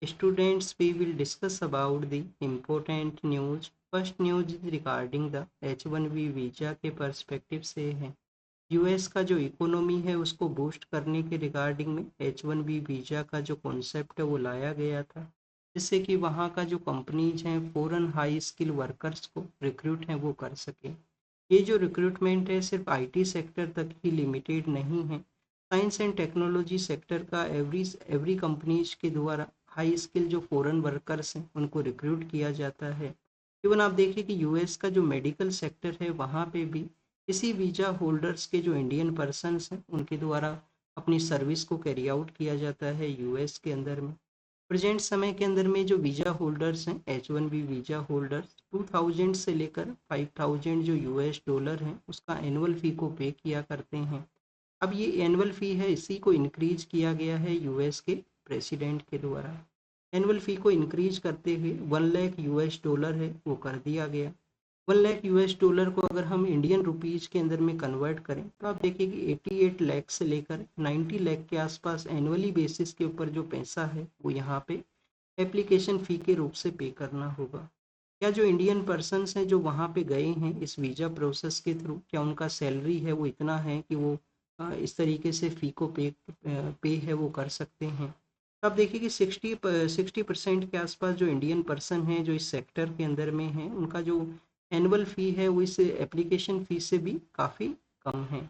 Students, we will discuss about the important news. First news is regarding the H1B visa के perspective से है। US का जो economy है उसको बूस्ट करने के रिगार्डिंग में H1B वीजा का जो कॉन्सेप्ट है वो लाया गया था, जिससे कि वहाँ का जो कंपनीज हैं फॉरेन हाई स्किल वर्कर्स को रिक्रूट हैं वो कर सके। ये जो रिक्रूटमेंट है सिर्फ आईटी सेक्टर तक ही लिमिटेड नहीं है। साइंस एंड टेक्नोलॉजी सेक्टर का एवरी कंपनीज के द्वारा हाई स्किल जो फॉरेन वर्कर्स हैं उनको रिक्रूट किया जाता है। इवन आप देखिए कि यूएस का जो मेडिकल सेक्टर है वहाँ पे भी इसी वीजा होल्डर्स के जो इंडियन पर्सन्स हैं उनके द्वारा अपनी सर्विस को कैरी आउट किया जाता है यूएस के अंदर में। प्रेजेंट समय के अंदर में जो वीजा होल्डर्स हैं H1B वीजा होल्डर्स 2000 से लेकर 5000 जो यूएस डॉलर हैं उसका एनुअल फ़ी को पे किया करते हैं। अब ये एनुअल फ़ी है इसी को इंक्रीज किया गया है यूएस के प्रेसिडेंट के द्वारा। एनुअल फ़ी को इंक्रीज करते हुए 1 लाख यूएस डॉलर है वो कर दिया गया। 1 लाख यूएस डॉलर को अगर हम इंडियन रुपीज़ के अंदर में कन्वर्ट करें तो आप देखिए कि 88 लाख से लेकर 90 लाख के आसपास एनुअली बेसिस के ऊपर जो पैसा है वो यहाँ पे एप्लीकेशन फ़ी के रूप से पे करना होगा। क्या जो इंडियन पर्सन्स हैं जो वहाँ पे गए हैं इस वीज़ा प्रोसेस के थ्रू, क्या उनका सैलरी है वो इतना है कि वो इस तरीके से फ़ी को पे है वो कर सकते हैं। तो आप देखिए कि 60% के आसपास जो इंडियन पर्सन हैं जो इस सेक्टर के अंदर में हैं उनका जो एनुअल फ़ी है वो इस एप्लीकेशन फ़ी से भी काफ़ी कम है।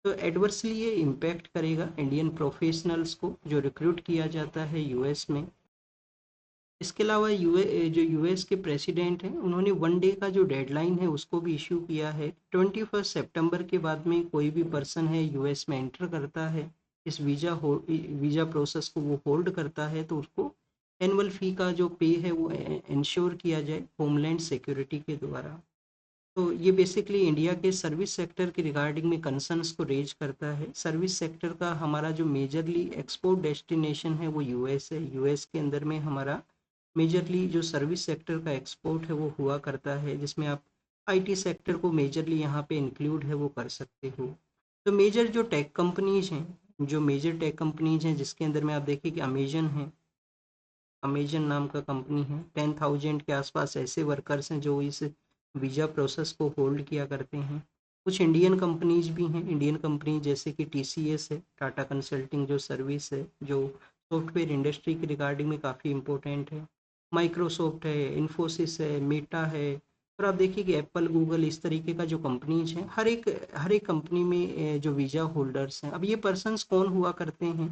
तो एडवर्सली ये इम्पैक्ट करेगा इंडियन प्रोफेशनल्स को जो रिक्रूट किया जाता है यूएस में। इसके अलावा जो यूएस के प्रेसिडेंट हैं उन्होंने 1 डे का जो डेडलाइन है उसको भी इशू किया है। 21 सितंबर के बाद में कोई भी पर्सन है यूएस में एंटर करता है, इस वीज़ा प्रोसेस को वो होल्ड करता है तो उसको एनुअल फ़ी का जो पे है वो इंश्योर किया जाए होमलैंड सिक्योरिटी के द्वारा। तो ये बेसिकली इंडिया के सर्विस सेक्टर के रिगार्डिंग में कंसर्न्स को रेज करता है। सर्विस सेक्टर का हमारा जो मेजरली एक्सपोर्ट डेस्टिनेशन है वो यूएस है। यूएस के अंदर में हमारा मेजरली जो सर्विस सेक्टर का एक्सपोर्ट है वो हुआ करता है, जिसमें आप आईटी सेक्टर को मेजरली यहाँ पे इंक्लूड है वो कर सकते हो। तो मेजर जो टेक कंपनीज हैं, जो मेजर टेक कंपनीज हैं जिसके अंदर में आप देखिए कि अमेजन है। अमेजन नाम का कंपनी है। 10,000 के आसपास ऐसे वर्कर्स हैं जो इस वीज़ा प्रोसेस को होल्ड किया करते हैं। कुछ इंडियन कंपनीज भी हैं। इंडियन कंपनी जैसे कि टीसीएस है, टाटा कंसल्टिंग जो सर्विस है, जो सॉफ्टवेयर इंडस्ट्री के रिगार्डिंग में काफ़ी इम्पोर्टेंट है। माइक्रोसॉफ्ट है, इन्फोसिस है, मेटा है। और आप देखिए कि एप्पल, गूगल इस तरीके का जो कंपनीज हैं, हर एक कंपनी में जो वीज़ा होल्डर्स हैं। अब ये पर्सन्स कौन हुआ करते हैं?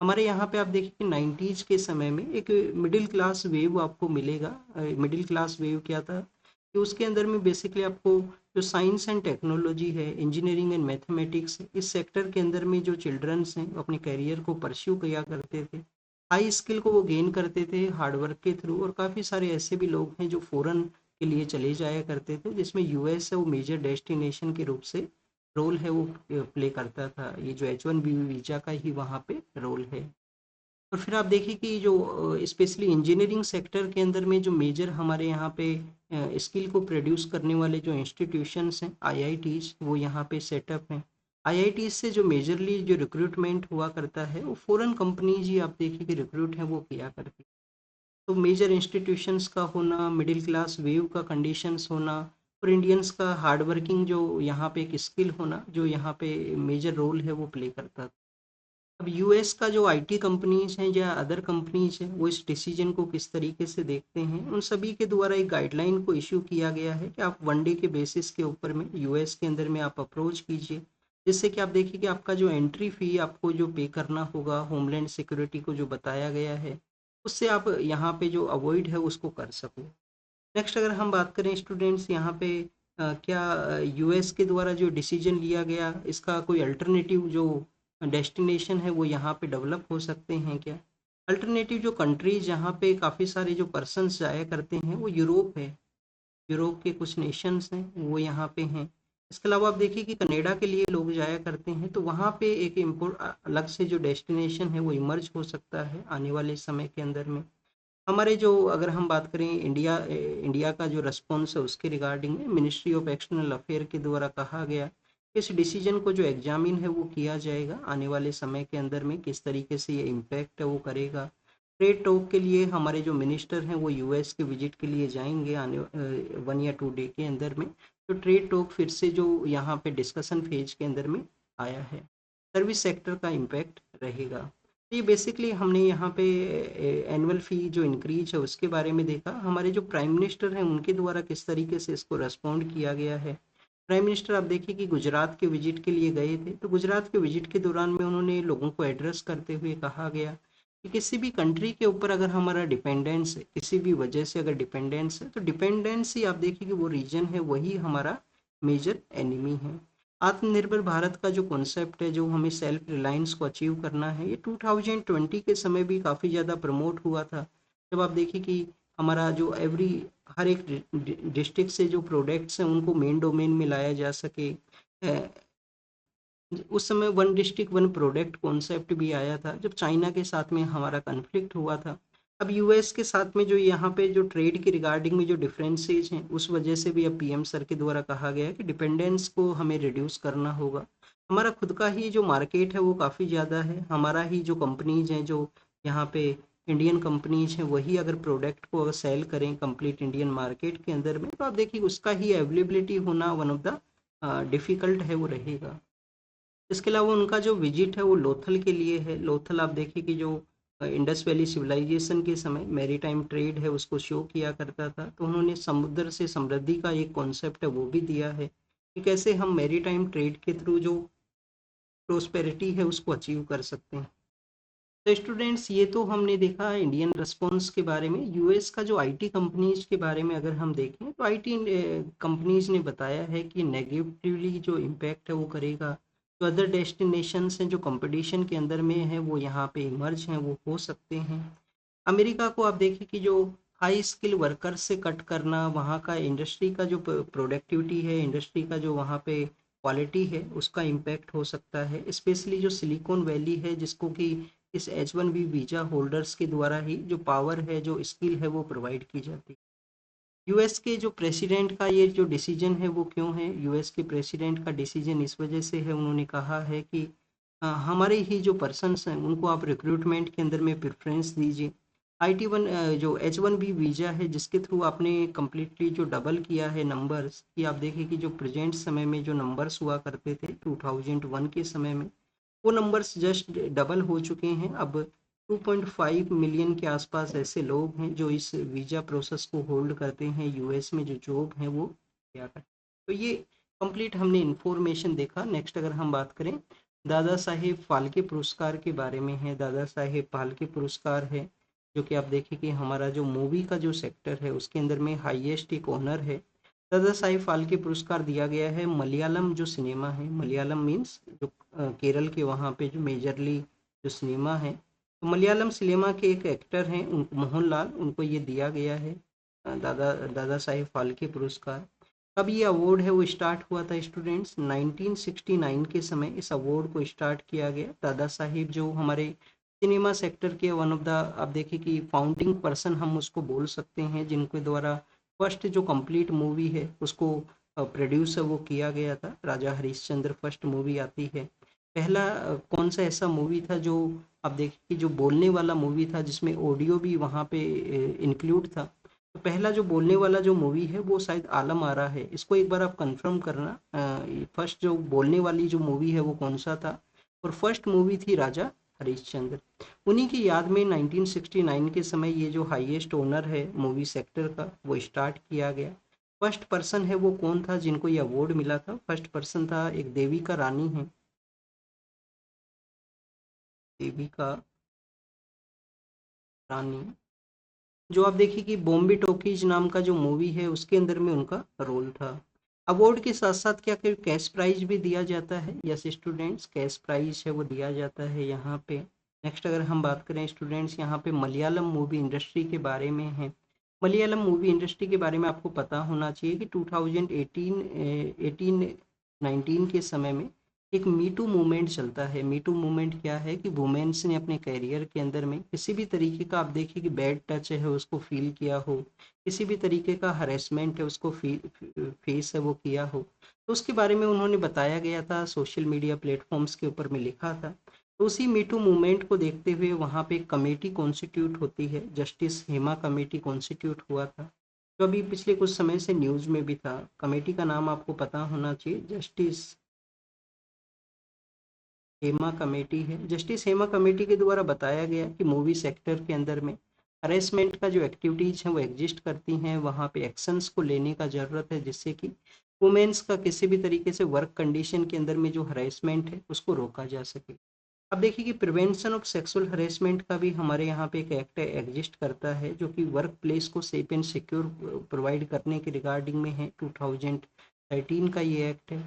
हमारे यहाँ पे आप देखिए कि 90s के समय में एक मिडिल क्लास वेव आपको मिलेगा। मिडिल क्लास वेव क्या था कि उसके अंदर में बेसिकली आपको जो साइंस एंड टेक्नोलॉजी है, इंजीनियरिंग एंड मैथमेटिक्स, इस सेक्टर के अंदर में जो चिल्ड्रंस हैं वो अपने करियर को परस्यू किया करते थे। हाई स्किल को वो गेन करते थे हार्डवर्क के थ्रू। और काफ़ी सारे ऐसे भी लोग हैं जो फॉरेन के लिए चले जाया करते थे, जिसमें यूएस है वो मेजर डेस्टिनेशन के रूप से रोल है वो प्ले करता था। ये जो H1B वीजा का ही वहाँ पे रोल है। और फिर आप देखिए कि जो स्पेशली इंजीनियरिंग सेक्टर के अंदर में जो मेजर हमारे यहाँ पे स्किल को प्रोड्यूस करने वाले जो इंस्टीट्यूशंस हैं, आईआईटीज, वो यहाँ पे सेटअप हैं। आईआईटीज से जो मेजरली जो रिक्रूटमेंट हुआ करता है वो फॉरेन कंपनीज ही आप देखिए कि रिक्रूट हैं वो किया करती। तो मेजर इंस्टीट्यूशंस का होना, मिडिल क्लास वेव का कंडीशंस होना, और इंडियंस का हार्ड वर्किंग जो यहाँ पे एक स्किल होना जो यहाँ पे मेजर रोल है वो प्ले करता। अब यूएस का जो आईटी कंपनीज हैं या अदर कंपनीज हैं वो इस डिसीजन को किस तरीके से देखते हैं, उन सभी के द्वारा एक गाइडलाइन को इशू किया गया है कि आप 1 डे के बेसिस के ऊपर में यूएस के अंदर में आप अप्रोच कीजिए, जिससे कि आप देखिए कि आपका जो एंट्री फ़ी आपको जो पे करना होगा होमलैंड सिक्योरिटी को जो बताया गया है, उससे आप यहाँ पे जो अवॉइड है उसको कर सको। नेक्स्ट अगर हम बात करें स्टूडेंट्स यहाँ पे क्या यूएस के द्वारा जो डिसीजन लिया गया इसका कोई अल्टरनेटिव जो डेस्टिनेशन है वो यहाँ पे डेवलप हो सकते हैं क्या? अल्टरनेटिव जो कंट्रीज जहाँ पे काफ़ी सारे जो पर्सन्स जाया करते हैं वो यूरोप है। यूरोप के कुछ नेशंस हैं वो यहाँ पे हैं। इसके अलावा आप देखिए कि कनाडा के लिए लोग जाया करते हैं, तो वहाँ पे एक अलग से जो डेस्टिनेशन है वो इमर्ज हो सकता है आने वाले समय के अंदर में। हमारे जो अगर हम बात करें इंडिया का जो रिस्पॉन्स है उसके रिगार्डिंग में मिनिस्ट्री ऑफ एक्सटर्नल अफेयर के द्वारा कहा गया इस डिसीजन को जो एग्जामिन है वो किया जाएगा आने वाले समय के अंदर में, किस तरीके से ये इम्पैक्ट है वो करेगा। ट्रेड टॉक के लिए हमारे जो मिनिस्टर हैं वो यूएस के विजिट के लिए जाएंगे आने 1 या 2 डे के अंदर में। तो ट्रेड टॉक फिर से जो यहाँ पे डिस्कशन फेज के अंदर में आया है। सर्विस सेक्टर का इम्पैक्ट रहेगा। तो ये बेसिकली हमने यहाँ पे एनुअल फ़ी जो इंक्रीज है उसके बारे में देखा। हमारे जो प्राइम मिनिस्टर हैं उनके द्वारा किस तरीके से इसको रेस्पॉन्ड किया गया है। प्राइम मिनिस्टर आप देखिए कि गुजरात के विजिट के लिए गए थे, तो गुजरात के विजिट के दौरान में उन्होंने लोगों को एड्रेस करते हुए कहा गया कि किसी भी कंट्री के ऊपर अगर हमारा डिपेंडेंस है, किसी भी वजह से अगर डिपेंडेंस है, तो डिपेंडेंसी आप देखिए कि वो रीजन है वही हमारा मेजर एनिमी है। आत्मनिर्भर भारत का जो कॉन्सेप्ट है, जो हमें सेल्फ रिलायंस को अचीव करना है, ये 2020 के समय भी काफ़ी ज़्यादा प्रमोट हुआ था। जब आप देखिए कि हमारा जो हर एक डिस्ट्रिक्ट से जो प्रोडक्ट्स हैं उनको मेन डोमेन में लाया जा सके। उस समय one district one product concept भी आया था जब चाइना के साथ में हमारा कन्फ्लिक्ट हुआ था। अब यूएस के साथ में जो यहाँ पे जो ट्रेड के रिगार्डिंग में जो डिफरेंसेस हैं उस वजह से भी अब पीएम सर के द्वारा कहा गया है कि डिपेंडेंस को हमें रिड्यूस करना होगा। हमारा खुद का ही जो मार्केट है वो काफ़ी ज़्यादा है। हमारा ही जो कंपनीज हैं जो यहाँ पे इंडियन कंपनीज हैं वही अगर प्रोडक्ट को अगर सेल करें कंप्लीट इंडियन मार्केट के अंदर में, तो आप देखिए उसका ही अवेलेबिलिटी होना वन ऑफ द डिफ़िकल्ट है वो रहेगा। इसके अलावा उनका जो विजिट है वो लोथल के लिए है। लोथल आप देखिए कि जो इंडस वैली सिविलाइजेशन के समय मैरीटाइम ट्रेड है उसको शो किया करता था, तो उन्होंने समुद्र से समृद्धि का एक कॉन्सेप्ट है वो भी दिया है कि कैसे हम मैरीटाइम ट्रेड के थ्रू जो प्रोस्पेरिटी है उसको अचीव कर सकते हैं। तो स्टूडेंट्स ये तो हमने देखा इंडियन रिस्पॉन्स के बारे में। यूएस का जो आईटी कंपनीज के बारे में अगर हम देखें तो आईटी कंपनीज ने बताया है कि नेगेटिवली जो इम्पैक्ट है वो करेगा। जो अदर डेस्टिनेशंस हैं जो कंपटीशन के अंदर में है वो यहाँ पे इमर्ज हैं वो हो सकते हैं। अमेरिका को आप देखिए कि जो हाई स्किल वर्कर्स से कट करना, वहाँ का इंडस्ट्री का जो प्रोडक्टिविटी है, इंडस्ट्री का जो वहाँ पे क्वालिटी है उसका इम्पैक्ट हो सकता है। स्पेशली जो सिलिकॉन वैली है जिसको कि इस H1B वीज़ा होल्डर्स के द्वारा ही जो पावर है जो स्किल है वो प्रोवाइड की जाती है। यूएस के जो प्रेसिडेंट का ये जो डिसीजन है वो क्यों है? यूएस के प्रेसिडेंट का डिसीजन इस वजह से है, उन्होंने कहा है कि हमारे ही जो पर्सन्स हैं उनको आप रिक्रूटमेंट के अंदर में प्रेफरेंस दीजिए। IT1 जो H1B वीज़ा है जिसके थ्रू आपने कम्प्लीटली जो डबल किया है नंबर्स कि आप देखिए कि जो प्रेजेंट समय में जो नंबर्स हुआ करते थे 2001 के समय में, वो नंबर्स जस्ट डबल हो चुके हैं। अब 2.5 मिलियन के आसपास ऐसे लोग हैं जो इस वीज़ा प्रोसेस को होल्ड करते हैं यूएस में, जो जॉब हैं वो क्या करते हैं। तो ये कंप्लीट हमने इन्फॉर्मेशन देखा। नेक्स्ट अगर हम बात करें दादा साहेब फाल्के पुरस्कार के बारे में है। दादा साहेब फाल्के पुरस्कार है जो कि आप देखिए कि हमारा जो मूवी का जो सेक्टर है उसके अंदर में हाईएस्ट एक ऑनर है। दादा साहेब फाल्के पुरस्कार दिया गया है मलयालम जो सिनेमा है, मलयालम मीन्स जो केरल के वहाँ पे जो मेजरली जो सिनेमा है, तो मलयालम सिनेमा के एक एक्टर हैं उन मोहनलाल, उनको ये दिया गया है दादा दादा साहेब फाल्के पुरस्कार। कब ये अवार्ड है वो स्टार्ट हुआ था स्टूडेंट्स? 1969 के समय इस अवार्ड को स्टार्ट किया गया। दादा साहेब जो हमारे सिनेमा सेक्टर के वन ऑफ द आप देखिए कि फाउंडिंग पर्सन हम उसको बोल सकते हैं, जिनके द्वारा फर्स्ट जो कंप्लीट मूवी है उसको प्रोड्यूस वो किया गया था। राजा हरिश्चंद्र फर्स्ट मूवी आती है। पहला कौन सा ऐसा मूवी था जो आप देखिए कि जो बोलने वाला मूवी था जिसमें ऑडियो भी वहाँ पे इंक्लूड था। तो पहला जो बोलने वाला जो मूवी है वो शायद आलम आरा है। इसको एक बार आप कंफर्म करना फर्स्ट जो बोलने वाली जो मूवी है वो कौन सा था। और फर्स्ट मूवी थी राजा हरिश्चंद्र। उन्हीं की याद में 1969 के समय ये जो हाईएस्ट ओनर है मूवी सेक्टर का वो स्टार्ट किया गया। फर्स्ट पर्सन है वो कौन था जिनको ये अवार्ड मिला था? फर्स्ट पर्सन था एक देविका रानी है। देविका रानी जो आप देखिए कि बॉम्बे टॉकीज नाम का जो मूवी है उसके अंदर में उनका रोल था। अवार्ड के साथ साथ क्या फिर कैश प्राइज भी दिया जाता है? यस स्टूडेंट्स, कैश प्राइज है वो दिया जाता है यहाँ पे। नेक्स्ट अगर हम बात करें स्टूडेंट्स यहाँ पे मलयालम मूवी इंडस्ट्री के बारे में है। मलयालम मूवी इंडस्ट्री के बारे में आपको पता होना चाहिए कि 2018-19 के समय में एक मीटू मूवमेंट चलता है। मीटू मूवमेंट क्या है कि वुमेन्स ने अपने करियर के अंदर में किसी भी तरीके का आप देखिए कि बैड टच है उसको फील किया हो, किसी भी तरीके का हरेसमेंट है उसको फेस है वो किया हो, तो उसके बारे में उन्होंने बताया गया था, सोशल मीडिया प्लेटफॉर्म्स के ऊपर में लिखा था। तो उसी मीटू मूवमेंट को देखते हुए वहाँ पे एक कमेटी कॉन्स्टिट्यूट होती है, जस्टिस हेमा कमेटी कॉन्स्टिट्यूट हुआ था, जो अभी पिछले कुछ समय से न्यूज़ में भी था। कमेटी का नाम आपको पता होना चाहिए, जस्टिस हेमा कमेटी है। जस्टिस हेमा कमेटी के द्वारा बताया गया कि मूवी सेक्टर के अंदर में हरेसमेंट का जो एक्टिविटीज हैं वो एग्जिस्ट करती हैं, वहाँ पे एक्शंस को लेने का ज़रूरत है, जिससे कि वुमेन्स का किसी भी तरीके से वर्क कंडीशन के अंदर में जो हरेसमेंट है उसको रोका जा सके। अब देखिए कि प्रिवेंशन ऑफ सेक्सुअल हरेसमेंट का भी हमारे यहाँ पे एक एक्ट एग्जिस्ट करता है, जो कि वर्क प्लेस को सेफ एंड सिक्योर प्रोवाइड करने के रिगार्डिंग में है। 2013 का ये एक्ट है।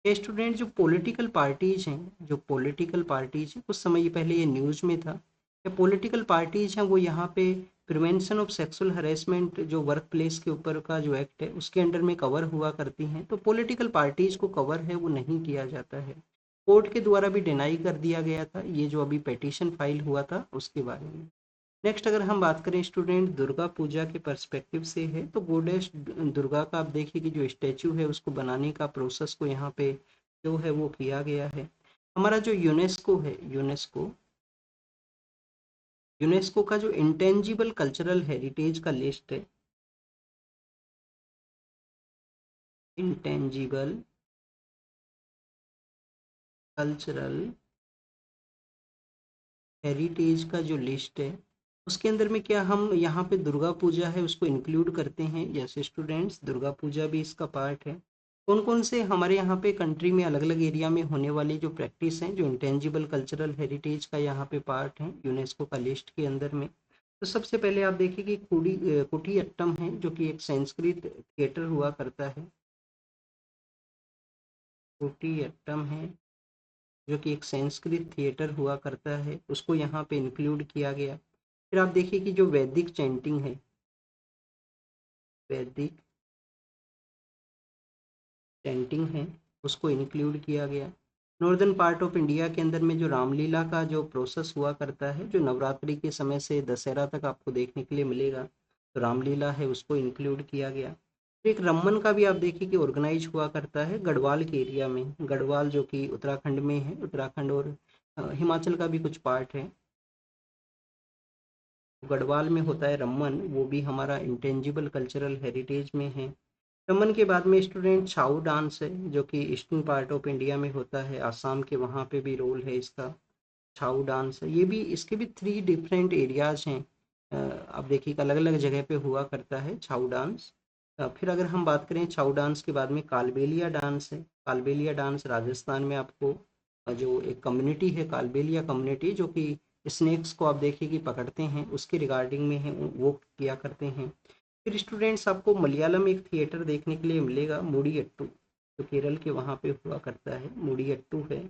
ये स्टूडेंट जो पॉलिटिकल पार्टीज हैं, कुछ समय पहले ये न्यूज़ में था, ये पॉलिटिकल पार्टीज हैं वो यहाँ पे प्रिवेंशन ऑफ सेक्सुअल हरेसमेंट जो वर्क प्लेस के ऊपर का जो एक्ट है उसके अंडर में कवर हुआ करती हैं। तो पॉलिटिकल पार्टीज को कवर है वो नहीं किया जाता है, कोर्ट के द्वारा भी डिनाई कर दिया गया था, ये जो अभी पिटीशन फाइल हुआ था उसके बारे में। नेक्स्ट अगर हम बात करें स्टूडेंट दुर्गा पूजा के पर्सपेक्टिव से है, तो गोडेस दुर्गा का आप देखिए कि जो स्टैचू है उसको बनाने का प्रोसेस को यहाँ पे जो है वो किया गया है। हमारा जो यूनेस्को है, यूनेस्को का जो इंटेंजिबल कल्चरल हेरिटेज का लिस्ट है, इंटेंजिबल कल्चरल हेरिटेज का जो लिस्ट है उसके अंदर में क्या हम यहाँ पे दुर्गा पूजा है उसको इंक्लूड करते हैं। जैसे स्टूडेंट्स दुर्गा पूजा भी इसका पार्ट है। कौन कौन से हमारे यहाँ पे कंट्री में अलग अलग एरिया में होने वाली जो प्रैक्टिस हैं जो इंटेंजिबल कल्चरल हेरिटेज का यहाँ पे पार्ट है यूनेस्को का लिस्ट के अंदर में। तो सबसे पहले आप देखिए कि कुटियाट्टम है, जो कि एक संस्कृत थिएटर हुआ करता है। कुटियाट्टम है जो कि एक संस्कृत थिएटर हुआ करता है, उसको यहाँ पे इंक्लूड किया गया। फिर आप देखिए कि जो वैदिक चैंटिंग है, वैदिक चैंटिंग है उसको इंक्लूड किया गया। नॉर्दर्न पार्ट ऑफ इंडिया के अंदर में जो रामलीला का जो प्रोसेस हुआ करता है, जो नवरात्रि के समय से दशहरा तक आपको देखने के लिए मिलेगा, तो रामलीला है उसको इंक्लूड किया गया। फिर एक रमन का भी आप देखिए कि ऑर्गेनाइज हुआ करता है गढ़वाल के एरिया में, गढ़वाल जो कि उत्तराखंड में है, उत्तराखंड और हिमाचल का भी कुछ पार्ट है। गढ़वाल में होता है रमन, वो भी हमारा इंटेंजिबल कल्चरल हेरिटेज में है। रमन के बाद में स्टूडेंट छाऊ डांस है, जो कि ईस्टर्न पार्ट ऑफ इंडिया में होता है, आसाम के वहाँ पे भी रोल है इसका। छाऊ डांस है, ये भी इसके भी 3 डिफरेंट एरियाज हैं। आप देखिए अलग अलग जगह पे हुआ करता है छाऊ डांस। फिर अगर हम बात करें छाऊ डांस के बाद में कालबेलिया डांस है। कालबेलिया डांस राजस्थान में आपको जो एक कम्युनिटी है कालबेलिया कम्युनिटी, जो कि स्नेक्स को आप देखिए कि पकड़ते हैं उसके रिगार्डिंग में है, वो किया करते हैं। फिर स्टूडेंट्स आपको मलयालम एक थिएटर देखने के लिए मिलेगा, मूडियट्टू, जो केरल के वहाँ पे हुआ करता है, मूडियट्टू है,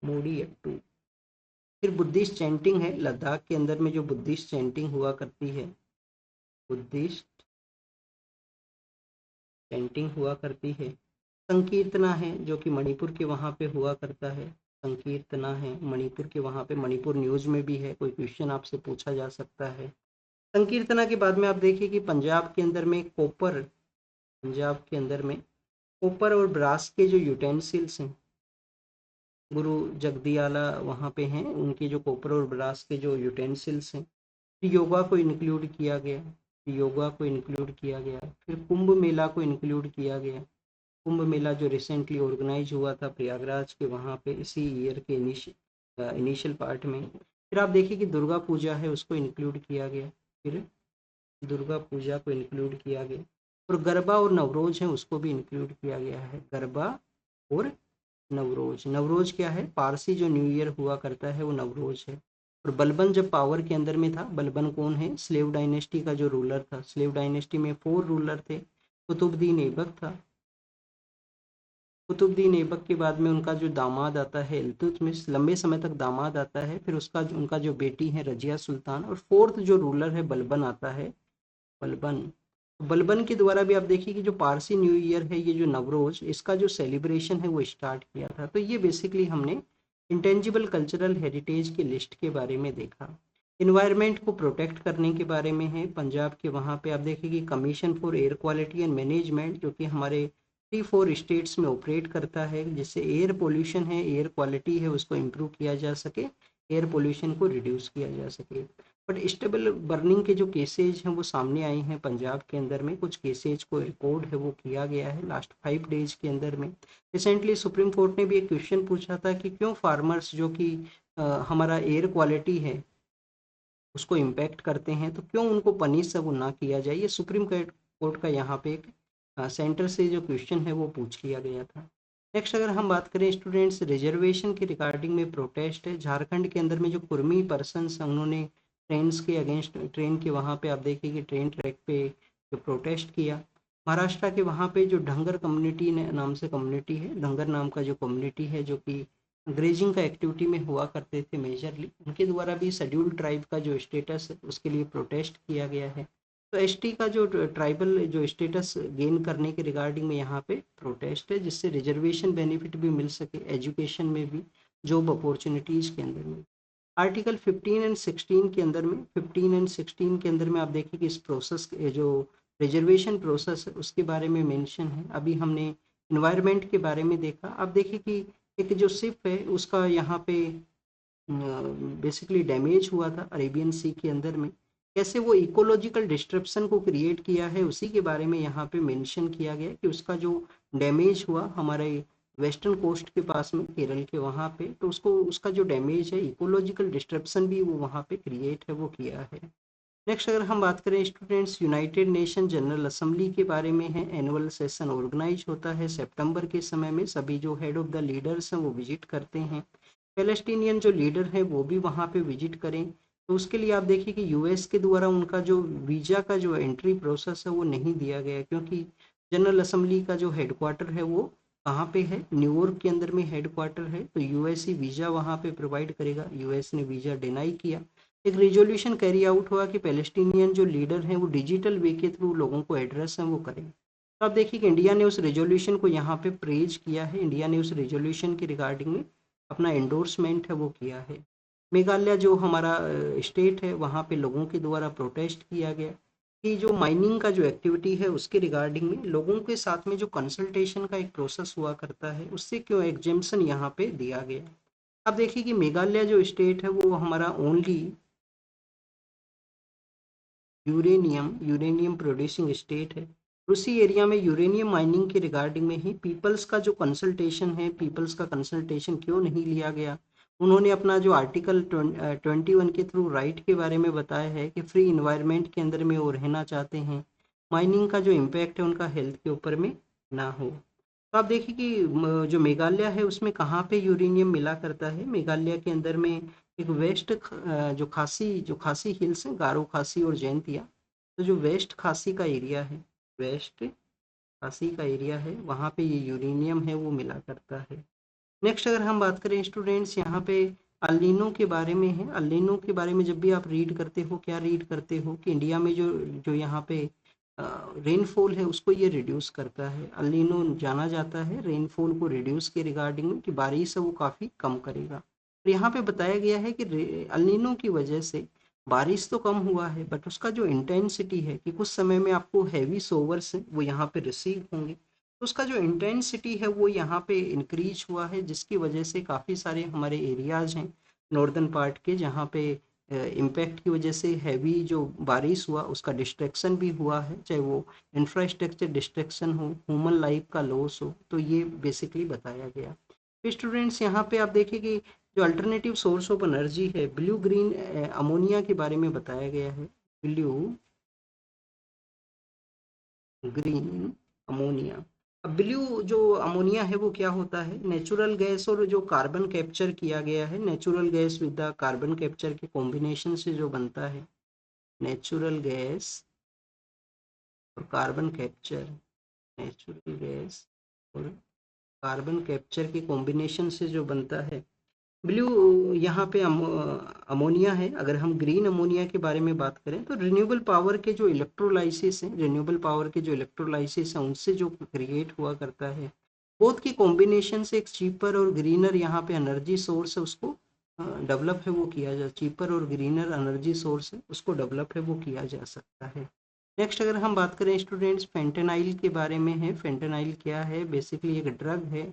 मूडियट्टू। फिर बुद्धिस्ट चैंटिंग है, लद्दाख के अंदर में जो बुद्धिस्ट चैंटिंग हुआ करती है, बुद्धिस्ट चैंटिंग हुआ करती है। संकीर्तना है जो कि मणिपुर के वहाँ पे हुआ करता है, संकीर्तना है मणिपुर के वहाँ पे, मणिपुर न्यूज़ में भी है, कोई क्वेश्चन आपसे पूछा जा सकता है। संकीर्तना के बाद में आप देखिए कि पंजाब के अंदर में कॉपर, पंजाब के अंदर में कॉपर और ब्रास के जो यूटेंसिल्स हैं, गुरु जगदियाला वहाँ पे हैं, उनके जो कॉपर और ब्रास के जो यूटेंसिल्स हैं। योगा को इंक्लूड किया गया, योगा को इंक्लूड किया गया। फिर कुंभ मेला को इंक्लूड किया गया, कुंभ मेला जो रिसेंटली ऑर्गेनाइज हुआ था प्रयागराज के वहाँ पे इसी ईयर के इनिशियल पार्ट में। फिर आप देखिए कि दुर्गा पूजा है उसको इंक्लूड किया गया, फिर दुर्गा पूजा को इंक्लूड किया गया। और गरबा और नवरोज है उसको भी इंक्लूड किया गया है, गरबा और नवरोज। नवरोज क्या है, पारसी जो न्यू ईयर हुआ करता है वो नवरोज है। और बलबन जब पावर के अंदर में था, बलबन कौन है, स्लेव डायनेस्टी का जो रूलर था, स्लेव डायनेस्टी में 4 रूलर थे। कुतुबुद्दीन ऐबक था, कुतुबुद्दीन ऐबक के बाद में उनका जो दामाद आता है इल्तुतमिश, लंबे समय तक दामाद आता है, फिर उसका उनका जो बेटी है रजिया सुल्तान, और फोर्थ जो रूलर है बलबन आता है, बलबन। बलबन के द्वारा भी आप देखिए कि जो पारसी न्यू ईयर है, ये जो नवरोज, इसका जो सेलिब्रेशन है वो स्टार्ट किया था। तो ये बेसिकली हमने इंटेंजिबल कल्चरल हेरिटेज की लिस्ट के बारे में देखा। इन्वायरमेंट को प्रोटेक्ट करने के बारे में है, पंजाब के वहाँ पे आप देखिए कि commission for air quality and management, जो कि हमारे 3-4 स्टेट्स में ऑपरेट करता है, जिससे एयर पोल्यूशन है, एयर क्वालिटी है, उसको इम्प्रूव किया जा सके, एयर पोल्यूशन को रिड्यूस किया जा सके। बट स्टेबल बर्निंग के जो केसेज हैं वो सामने आए हैं पंजाब के अंदर में, कुछ केसेज को रिकॉर्ड है वो किया गया है लास्ट 5 डेज के अंदर में। रिसेंटली सुप्रीम कोर्ट ने भी एक क्वेश्चन पूछा था कि क्यों फार्मर्स जो कि हमारा एयर क्वालिटी है उसको इम्पैक्ट करते हैं, तो क्यों उनको पनिश वो ना किया जाए। ये सुप्रीम कोर्ट का यहाँ पे एक सेंटर से जो क्वेश्चन है वो पूछ लिया गया था। नेक्स्ट अगर हम बात करें स्टूडेंट्स, रिजर्वेशन के रिगार्डिंग में प्रोटेस्ट है झारखंड के अंदर में। जो कुर्मी पर्सनस उन्होंने ट्रेन के अगेंस्ट, ट्रेन के वहाँ पे आप देखिए कि ट्रेन ट्रैक पे जो प्रोटेस्ट किया। महाराष्ट्र के वहाँ पे जो ढंगर कम्युनिटी नाम से कम्युनिटी है, ढंगर नाम का जो कम्युनिटी है जो कि ग्रेजिंग का एक्टिविटी में हुआ करते थे मेजरली, उनके द्वारा भी शेड्यूल्ड ट्राइब का जो स्टेटस है उसके लिए प्रोटेस्ट किया गया है। तो एसटी का जो ट्राइबल जो स्टेटस गेन करने के रिगार्डिंग में यहाँ पे प्रोटेस्ट है, जिससे रिजर्वेशन बेनिफिट भी मिल सके एजुकेशन में भी, जॉब अपॉर्चुनिटीज़ के अंदर में। आर्टिकल 15 एंड 16 के अंदर में, 15 एंड 16 के अंदर में आप देखिए कि इस प्रोसेस जो रिजर्वेशन प्रोसेस है उसके बारे में मेंशन है। अभी हमने इन्वायरमेंट के बारे में देखा। आप देखिए कि एक जो शिप है उसका यहाँ पे बेसिकली डैमेज हुआ था अरेबियन सी के अंदर में, कैसे वो इकोलॉजिकल डिस्ट्रप्शन को क्रिएट किया है उसी के बारे में यहाँ पे मेंशन किया गया कि उसका जो डैमेज हुआ हमारे वेस्टर्न कोस्ट के पास में केरल के वहाँ पे, तो उसको उसका जो डैमेज है, इकोलॉजिकल डिस्ट्रप्शन भी वो वहाँ पे क्रिएट है वो किया है। नेक्स्ट अगर हम बात करें students, United nation general assembly के बारे में है। एनुअल सेशन ऑर्गेनाइज होता है सितंबर के समय में, सभी जो हेड ऑफ द लीडर्स हैं वो विजिट करते हैं। पैलेस्टीनियन जो लीडर है वो भी वहाँ पे विजिट करें, तो उसके लिए आप देखिए कि यूएस के द्वारा उनका जो वीज़ा का जो एंट्री प्रोसेस है वो नहीं दिया गया, क्योंकि जनरल असेंबली का जो हेडक्वार्टर है वो कहाँ पे है, न्यूयॉर्क के अंदर में हेडक्वार्टर है, तो यूएस ही वीज़ा वहाँ पे प्रोवाइड करेगा। यूएस ने वीज़ा डिनाई किया। एक रिजोल्यूशन कैरी आउट हुआ कि पैलेस्टीनियन जो लीडर हैं वो डिजिटल वे के थ्रू लोगों को एड्रेस हैं वो करें। तो आप देखिए कि इंडिया ने उस रेजोल्यूशन को यहाँ पे प्रेज किया है, इंडिया ने उस रेजोल्यूशन के रिगार्डिंग में अपना एंडोर्समेंट है वो किया है। मेघालय जो हमारा स्टेट है वहाँ पे लोगों के द्वारा प्रोटेस्ट किया गया कि जो माइनिंग का जो एक्टिविटी है उसके रिगार्डिंग में लोगों के साथ में जो कंसल्टेशन का एक प्रोसेस हुआ करता है उससे क्यों एग्जेम्पशन यहाँ पे दिया गया। अब देखिए कि मेघालय जो स्टेट है वो हमारा ओनली यूरेनियम प्रोड्यूसिंग स्टेट है। उसी एरिया में यूरेनियम माइनिंग के रिगार्डिंग में ही पीपल्स का जो कंसल्टेशन है, पीपल्स का कंसल्टेशन क्यों नहीं लिया गया। उन्होंने अपना जो आर्टिकल 21 के थ्रू राइट के बारे में बताया है कि फ्री इन्वायरमेंट के अंदर में वो रहना चाहते हैं, माइनिंग का जो इम्पैक्ट है उनका हेल्थ के ऊपर में ना हो। तो आप देखिए कि जो मेघालय है उसमें कहाँ पे यूरेनियम मिला करता है। मेघालय के अंदर में एक जो खासी हिल्स हैं, गारो खासी और जैंतिया, तो जो वेस्ट खासी का एरिया है, वेस्ट खासी का एरिया है वहाँ पे ये यूरेनियम है वो मिला करता है। नेक्स्ट अगर हम बात करें स्टूडेंट्स, यहाँ पे अल्नीनो के बारे में है। अल्नीनो के बारे में जब भी आप रीड करते हो, क्या रीड करते हो कि इंडिया में जो जो यहाँ पे रेनफॉल है उसको ये रिड्यूस करता है। अल्नीनो जाना जाता है रेनफॉल को रिड्यूस के रिगार्डिंग में कि बारिश है वो काफ़ी कम करेगा। तो यहाँ पे बताया गया है कि अल्नीनो की वजह से बारिश तो कम हुआ है, बट उसका जो इंटेंसिटी है कि कुछ समय में आपको हैवी सोवर्स वो यहाँ पे रिसीव होंगे, तो उसका जो इंटेंसिटी है वो यहाँ पे इंक्रीज हुआ है, जिसकी वजह से काफ़ी सारे हमारे एरियाज हैं नॉर्दर्न पार्ट के जहाँ पे इम्पैक्ट की वजह से हैवी जो बारिश हुआ उसका डिस्ट्रैक्शन भी हुआ है, चाहे वो इंफ्रास्ट्रक्चर डिस्ट्रैक्शन हो, ह्यूमन लाइफ का लॉस हो, तो ये बेसिकली बताया गया। तो स्टूडेंट्स यहाँ पे आप देखिए कि जो अल्टरनेटिव सोर्स ऑफ एनर्जी है ब्लू ग्रीन अमोनिया के बारे में बताया गया है। Blue green ammonia. अब ब्लू जो अमोनिया है वो क्या होता है, नेचुरल गैस और जो कार्बन कैप्चर किया गया है, natural gas with the carbon capture के कॉम्बिनेशन से जो बनता है, नेचुरल गैस और कार्बन कैप्चर, नेचुरल गैस और कार्बन कैप्चर के कॉम्बिनेशन से जो बनता है ब्लू। यहाँ पे अमोनिया है। अगर हम ग्रीन अमोनिया के बारे में बात करें तो रिन्यूएबल पावर के जो इलेक्ट्रोलाइसिस हैं, रिन्यूएबल पावर के जो इलेक्ट्रोलाइसिस हैं उनसे जो क्रिएट हुआ करता है, बोथ की कॉम्बिनेशन से एक चीपर और ग्रीनर यहाँ पे एनर्जी सोर्स है उसको डेवलप है वो किया जा, चीपर और ग्रीनर एनर्जी सोर्स है उसको डेवलप है वो किया जा सकता है। नेक्स्ट अगर हम बात करें स्टूडेंट्स फेंटेनाइल के बारे में है। फेंटेनाइल क्या है? बेसिकली एक ड्रग है।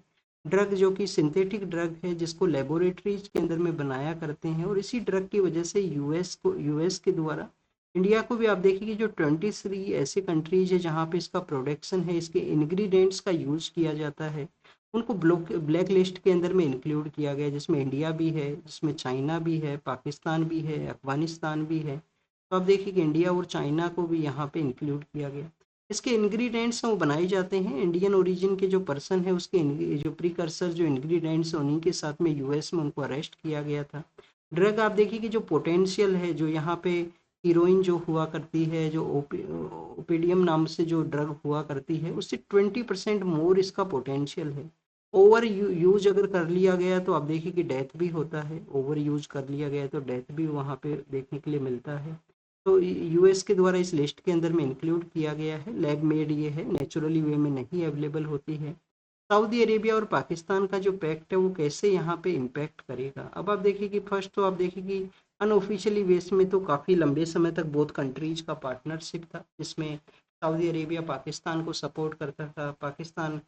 ड्रग जो कि सिंथेटिक ड्रग है जिसको लेबोरेटरीज के अंदर में बनाया करते हैं, और इसी ड्रग की वजह से यूएस के द्वारा इंडिया को भी आप देखिए कि जो 23 ऐसे कंट्रीज है जहाँ पे इसका प्रोडक्शन है, इसके इंग्रेडिएंट्स का यूज किया जाता है, उनको ब्लैक लिस्ट के अंदर में इंक्लूड किया गया है, जिसमें इंडिया भी है, जिसमें चाइना भी है, पाकिस्तान भी है, अफगानिस्तान भी है। तो आप देखिए कि इंडिया और चाइना को भी यहाँ पे इंक्लूड किया गया। इसके इंग्रेडिएंट्स हैं वो बनाए जाते हैं, इंडियन ओरिजिन के जो पर्सन है उसके जो प्रीकर्सर जो इंग्रेडिएंट्स हैं उन्हीं के साथ में यूएस में उनको अरेस्ट किया गया था। ड्रग आप देखिए कि जो पोटेंशियल है, जो यहाँ पे हीरोइन जो हुआ करती है, जो ओपीडियम नाम से जो ड्रग हुआ करती है, उससे 20% मोर इसका पोटेंशियल है। ओवर यूज अगर कर लिया गया तो आप देखिए कि डेथ भी होता है, ओवर यूज कर लिया गया तो डेथ भी वहाँ पे देखने के लिए मिलता है। तो यूएस के द्वारा इस लिस्ट के अंदर में इंक्लूड किया गया है। लैब मेड ये है, नेचुरली वे में नहीं अवेलेबल होती है। सऊदी अरेबिया और पाकिस्तान का जो पैक्ट है वो कैसे यहाँ पे इम्पैक्ट करेगा? अब आप देखिए कि फर्स्ट तो आप देखिए कि अनऑफिशियली बेस में तो काफ़ी लंबे समय तक बोथ कंट्रीज का पार्टनरशिप था, जिसमें सऊदी अरेबिया पाकिस्तान को सपोर्ट करता था, पाकिस्तान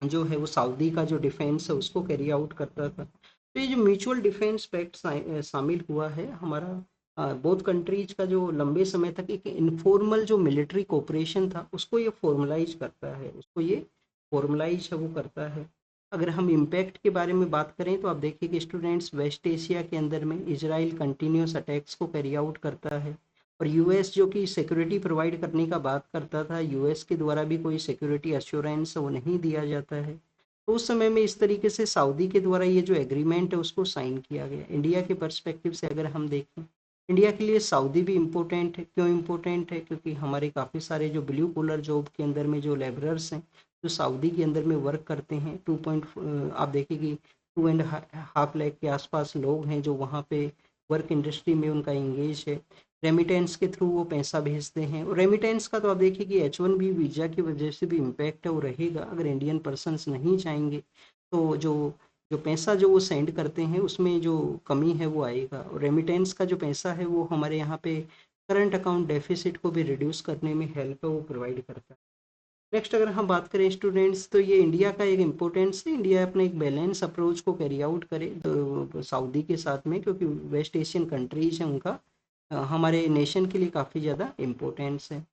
जो है वो सऊदी का जो डिफेंस है उसको कैरी आउट करता था। तो ये जो म्यूचुअल डिफेंस पैक्ट शामिल हुआ है हमारा बोथ कंट्रीज का, जो लंबे समय तक एक इनफॉर्मल जो मिलिट्री कोऑपरेशन था उसको ये फॉर्मलाइज करता है, उसको ये फॉर्मलाइज है वो करता है। अगर हम इम्पैक्ट के बारे में बात करें तो आप देखिए कि स्टूडेंट्स वेस्ट एशिया के अंदर में इजराइल कंटिन्यूस अटैक्स को कैरी आउट करता है, और यूएस जो कि सिक्योरिटी प्रोवाइड करने का बात करता था, यूएस के द्वारा भी कोई सिक्योरिटी अश्योरेंस वो नहीं दिया जाता है। तो उस समय में इस तरीके से सऊदी के द्वारा ये जो एग्रीमेंट है उसको साइन किया गया। इंडिया के पर्सपेक्टिव से अगर हम देखें, इंडिया के लिए सऊदी भी इम्पोर्टेंट है। क्यों इम्पोर्टेंट है? क्योंकि हमारे काफ़ी सारे जो ब्लू कॉलर जॉब के अंदर में जो लेबरर्स हैं जो सऊदी के अंदर में वर्क करते हैं, आप देखिए कि 2.5 लाख के आसपास लोग हैं जो वहाँ पे वर्क इंडस्ट्री में उनका इंगेज है। रेमिटेंस के थ्रू वो पैसा भेजते हैं, और रेमिटेंस का तो आप देखिए कि H1B वीज़ा की वजह से भी इम्पैक्ट है वो रहेगा। अगर इंडियन पर्सनस नहीं चाहेंगे तो जो जो पैसा जो वो सेंड करते हैं उसमें जो कमी है वो आएगा, और रेमिटेंस का जो पैसा है वो हमारे यहाँ पे करंट अकाउंट डेफिसिट को भी रिड्यूस करने में हेल्प है वो प्रोवाइड करता है। नेक्स्ट अगर हम बात करें स्टूडेंट्स, तो ये इंडिया का एक इम्पोर्टेंस है, इंडिया अपने एक बैलेंस अप्रोच को कैरी आउट करे तो सऊदी के साथ में, क्योंकि वेस्ट एशियन कंट्रीज हैं उनका हमारे नेशन के लिए काफ़ी ज़्यादा इम्पोर्टेंस है।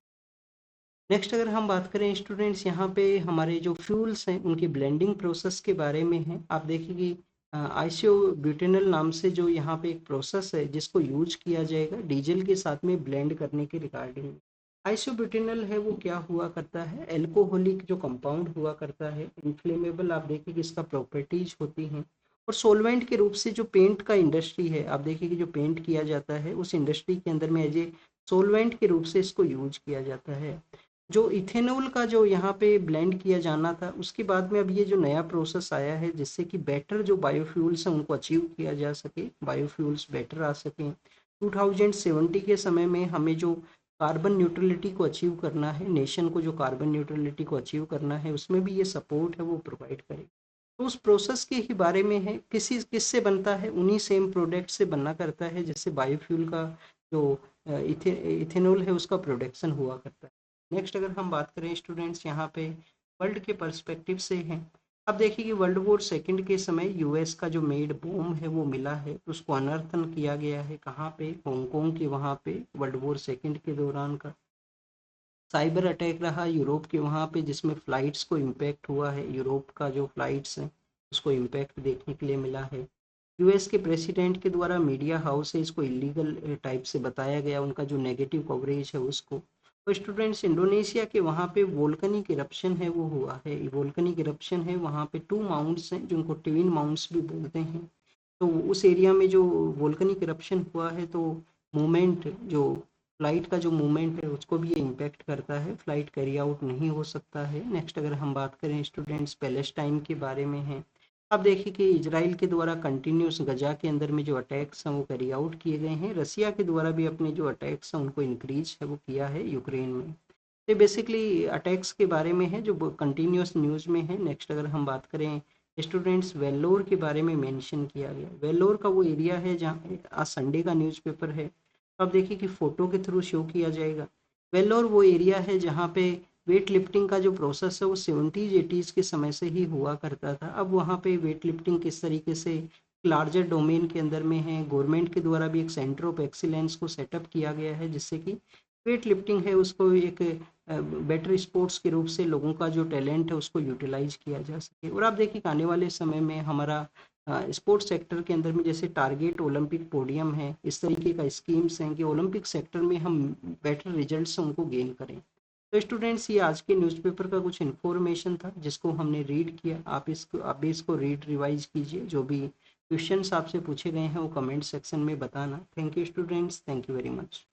नेक्स्ट अगर हम बात करें स्टूडेंट्स, यहाँ पे हमारे जो फ्यूल्स हैं उनकी ब्लेंडिंग प्रोसेस के बारे में है। आप देखिए कि आइसोब्यूटेनॉल नाम से जो यहाँ पे एक प्रोसेस है जिसको यूज किया जाएगा डीजल के साथ में ब्लेंड करने के रिगार्डिंग। आइसोब्यूटेनॉल है वो क्या हुआ करता है? एल्कोहलिक जो कंपाउंड हुआ करता है, इन्फ्लेमेबल आप देखिए कि इसका प्रॉपर्टीज होती हैं, और सोलवेंट के रूप से जो पेंट का इंडस्ट्री है, आप देखिए कि जो पेंट किया जाता है उस इंडस्ट्री के अंदर में एज ए सोलवेंट के रूप से इसको यूज किया जाता है। जो इथेनॉल का जो यहाँ पे ब्लेंड किया जाना था उसके बाद में अब ये जो नया प्रोसेस आया है जिससे कि बेटर जो बायोफ्यूल्स हैं उनको अचीव किया जा सके, बायोफ्यूल्स बेटर आ सकें। 2070 के समय में हमें जो कार्बन न्यूट्रलिटी को अचीव करना है, नेशन को जो कार्बन न्यूट्रलिटी को अचीव करना है, उसमें भी ये सपोर्ट है वो प्रोवाइड करे। तो उस प्रोसेस के ही बारे में है, किससे बनता है? उन्हीं सेम प्रोडक्ट से बना करता है जिससे बायोफ्यूल का जो इथेनॉल है उसका प्रोडक्शन हुआ करता है। नेक्स्ट अगर हम बात करें स्टूडेंट्स, यहाँ पे वर्ल्ड के पर्सपेक्टिव से हैं। अब देखिए कि वर्ल्ड वॉर सेकंड के समय यूएस का जो मेड बॉम्ब है वो मिला है, तो उसको अनर्थन किया गया है कहाँ पे? हांगकांग के वहाँ पे वर्ल्ड वॉर सेकंड के दौरान का साइबर अटैक रहा यूरोप के वहाँ पे, जिसमें फ़्लाइट्स को इम्पैक्ट हुआ है, यूरोप का जो फ़्लाइट्स हैं उसको इम्पैक्ट देखने के लिए मिला है। यूएस के प्रेसिडेंट के द्वारा मीडिया हाउस है इसको इलीगल टाइप से बताया गया, उनका जो नेगेटिव कवरेज है उसको। और स्टूडेंट्स इंडोनेशिया के वहाँ पे वोल्केनिक इरप्शन है वो हुआ है, वोल्केनिक इरप्शन है वहाँ पे 2 माउंट्स हैं जिनको ट्विन माउंट्स भी बोलते हैं। तो उस एरिया में जो वोल्केनिक इरप्शन हुआ है तो मूवमेंट जो फ्लाइट का जो मूवमेंट है उसको भी ये इम्पेक्ट करता है, फ्लाइट कैरी आउट नहीं हो सकता है। नेक्स्ट अगर हम बात करें स्टूडेंट्स पैलेस्टाइन के बारे में है। अब देखिए कि इसराइल के द्वारा कंटिन्यूस गजा के अंदर में जो अटैक्स हैं वो कैरी आउट किए गए हैं, रसिया के द्वारा भी अपने जो अटैक्स हैं उनको इंक्रीज है वो किया है यूक्रेन में। ये बेसिकली अटैक्स के बारे में है जो कंटिन्यूस न्यूज़ में है। नेक्स्ट अगर हम बात करें स्टूडेंट्स, वेल्लोर के बारे में मेंशन किया गया। वेल्लोर का वो एरिया है जहाँ आज संडे का न्यूज़पेपर है, तो आप देखिए कि फ़ोटो के थ्रू शो किया जाएगा। वेल्लोर वो एरिया है जहाँ पे वेट लिफ्टिंग का जो प्रोसेस है वो 70s 80s के समय से ही हुआ करता था। अब वहाँ पे वेट लिफ्टिंग किस तरीके से लार्जर डोमेन के अंदर में है, गवर्नमेंट के द्वारा भी एक सेंटर ऑफ एक्सीलेंस को सेटअप किया गया है, जिससे कि वेट लिफ्टिंग है उसको एक बेटर स्पोर्ट्स के रूप से लोगों का जो टैलेंट है उसको यूटिलाइज किया जा सके। और आप देखिए आने वाले समय में हमारा स्पोर्ट्स सेक्टर के अंदर में जैसे टारगेट ओलंपिक पोडियम है, इस तरीके का स्कीम्स हैं कि ओलंपिक सेक्टर में हम बेटर रिजल्ट्स उनको गेन करें। तो स्टूडेंट्स, ये आज के न्यूज़पेपर का कुछ इन्फॉर्मेशन था जिसको हमने रीड किया। आप भी इसको रीड रिवाइज कीजिए। जो भी क्वेश्चंस आपसे पूछे गए हैं वो कमेंट सेक्शन में बताना। Thank you students, thank you very much.